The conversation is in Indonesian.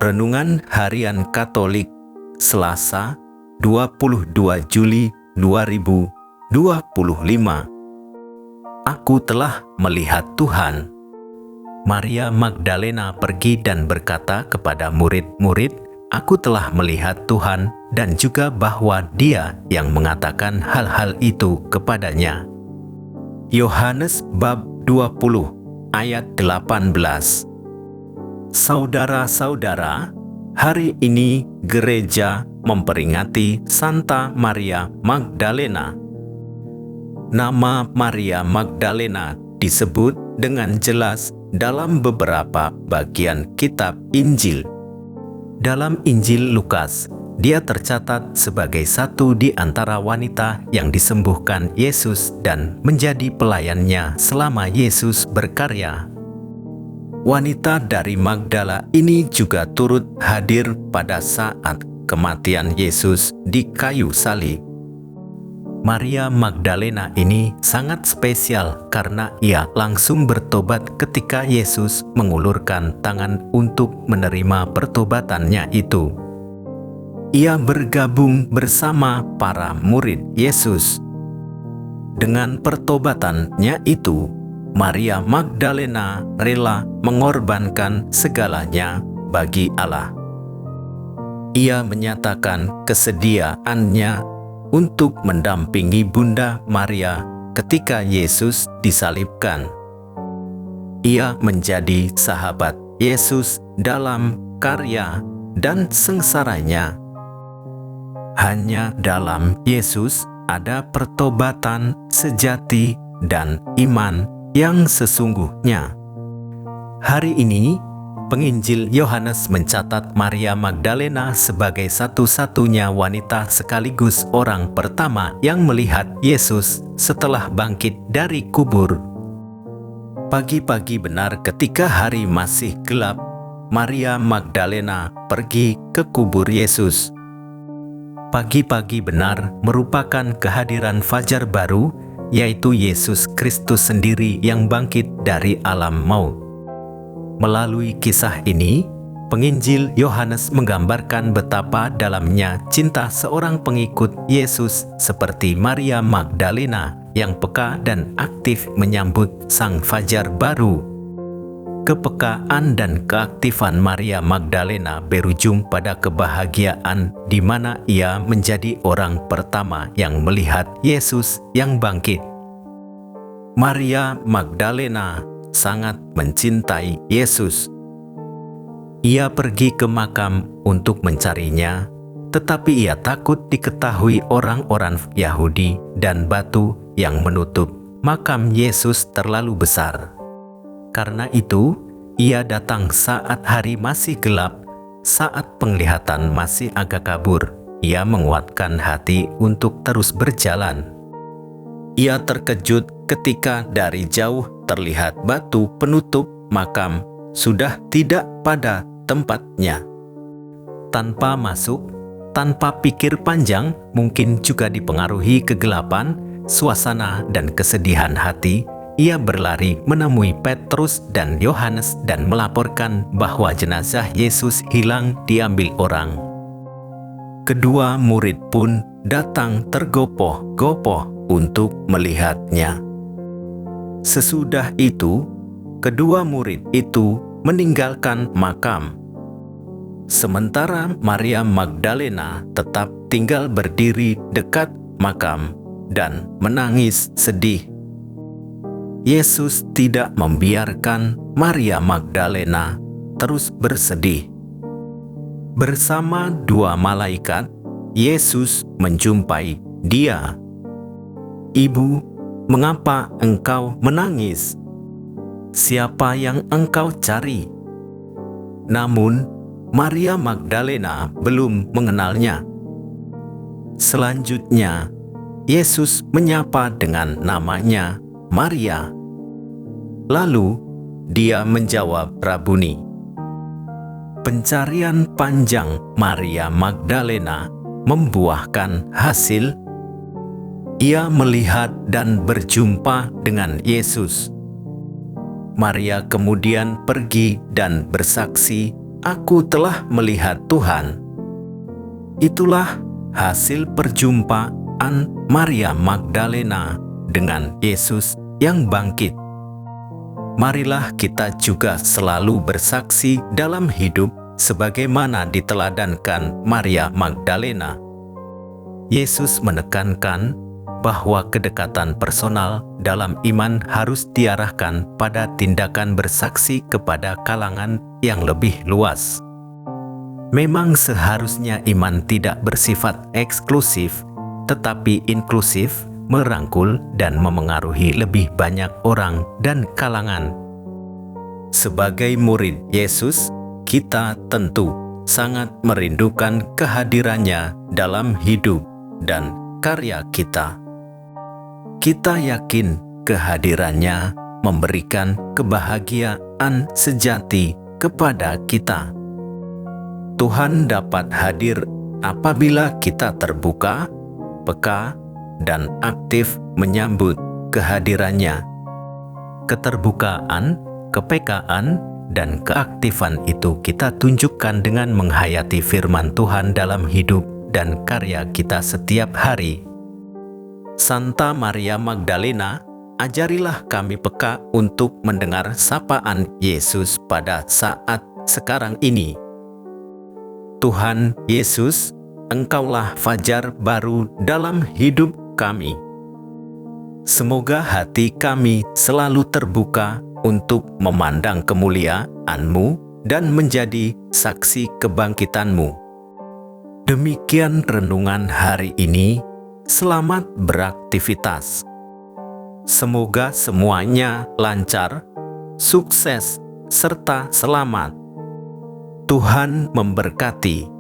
Renungan Harian Katolik Selasa 22 Juli 2025. Aku telah melihat Tuhan. Maria Magdalena pergi dan berkata kepada murid-murid, "Aku telah melihat Tuhan," dan juga bahwa Dia yang mengatakan hal-hal itu kepadanya. Yohanes bab 20 ayat 18. Saudara-saudara, hari ini gereja memperingati Santa Maria Magdalena. Nama Maria Magdalena disebut dengan jelas dalam beberapa bagian kitab Injil. Dalam Injil Lukas, dia tercatat sebagai satu di antara wanita yang disembuhkan Yesus dan menjadi pelayannya selama Yesus berkarya. Wanita dari Magdala ini juga turut hadir pada saat kematian Yesus di kayu salib. Maria Magdalena ini sangat spesial karena ia langsung bertobat ketika Yesus mengulurkan tangan untuk menerima pertobatannya itu. Ia bergabung bersama para murid Yesus. Dengan pertobatannya itu, Maria Magdalena rela mengorbankan segalanya bagi Allah. Ia menyatakan kesediaannya untuk mendampingi Bunda Maria ketika Yesus disalibkan. Ia menjadi sahabat Yesus dalam karya dan sengsaranya. Hanya dalam Yesus ada pertobatan sejati dan iman yang sesungguhnya. Hari ini, penginjil Yohanes mencatat Maria Magdalena sebagai satu-satunya wanita sekaligus orang pertama yang melihat Yesus setelah bangkit dari kubur. Pagi-pagi benar ketika hari masih gelap, Maria Magdalena pergi ke kubur Yesus. Pagi-pagi benar merupakan kehadiran fajar baru, yaitu Yesus Kristus sendiri yang bangkit dari alam maut. Melalui kisah ini, penginjil Yohanes menggambarkan betapa dalamnya cinta seorang pengikut Yesus seperti Maria Magdalena yang peka dan aktif menyambut sang fajar baru. Kepekaan dan keaktifan Maria Magdalena berujung pada kebahagiaan di mana ia menjadi orang pertama yang melihat Yesus yang bangkit. Maria Magdalena sangat mencintai Yesus. Ia pergi ke makam untuk mencarinya, tetapi ia takut diketahui orang-orang Yahudi dan batu yang menutup makam Yesus terlalu besar. Karena itu, ia datang saat hari masih gelap, saat penglihatan masih agak kabur. Ia menguatkan hati untuk terus berjalan. Ia terkejut ketika dari jauh terlihat batu penutup makam sudah tidak pada tempatnya. Tanpa masuk, tanpa pikir panjang, mungkin juga dipengaruhi kegelapan, suasana dan kesedihan hati, ia berlari menemui Petrus dan Yohanes dan melaporkan bahwa jenazah Yesus hilang diambil orang. Kedua murid pun datang tergopoh-gopoh untuk melihatnya. Sesudah itu, kedua murid itu meninggalkan makam. Sementara Maria Magdalena tetap tinggal berdiri dekat makam dan menangis sedih. Yesus tidak membiarkan Maria Magdalena terus bersedih. Bersama dua malaikat, Yesus menjumpai dia. "Ibu, mengapa engkau menangis? Siapa yang engkau cari?" Namun, Maria Magdalena belum mengenalnya. Selanjutnya, Yesus menyapa dengan namanya, "Maria." Lalu, dia menjawab, "Rabuni." Pencarian panjang Maria Magdalena membuahkan hasil. Ia melihat dan berjumpa dengan Yesus. Maria kemudian pergi dan bersaksi aku telah melihat Tuhan." Itulah hasil perjumpaan Maria Magdalena dengan Yesus yang bangkit. Marilah kita juga selalu bersaksi dalam hidup sebagaimana diteladankan Maria Magdalena. Yesus menekankan bahwa kedekatan personal dalam iman harus diarahkan pada tindakan bersaksi kepada kalangan yang lebih luas. Memang seharusnya iman tidak bersifat eksklusif, tetapi inklusif, merangkul dan memengaruhi lebih banyak orang dan kalangan. Sebagai murid Yesus, kita tentu sangat merindukan kehadirannya dalam hidup dan karya kita. Kita yakin kehadirannya memberikan kebahagiaan sejati kepada kita. Tuhan dapat hadir apabila kita terbuka, peka, dan aktif menyambut kehadirannya. Keterbukaan, kepekaan, dan keaktifan itu kita tunjukkan dengan menghayati firman Tuhan dalam hidup dan karya kita setiap hari. Santa Maria Magdalena, ajarilah kami peka untuk mendengar sapaan Yesus pada saat sekarang ini. Tuhan Yesus, Engkaulah fajar baru dalam hidup kami. Semoga hati kami selalu terbuka untuk memandang kemuliaan-Mu dan menjadi saksi kebangkitan-Mu. Demikian renungan hari ini. Selamat beraktivitas. Semoga semuanya lancar, sukses, serta selamat. Tuhan memberkati.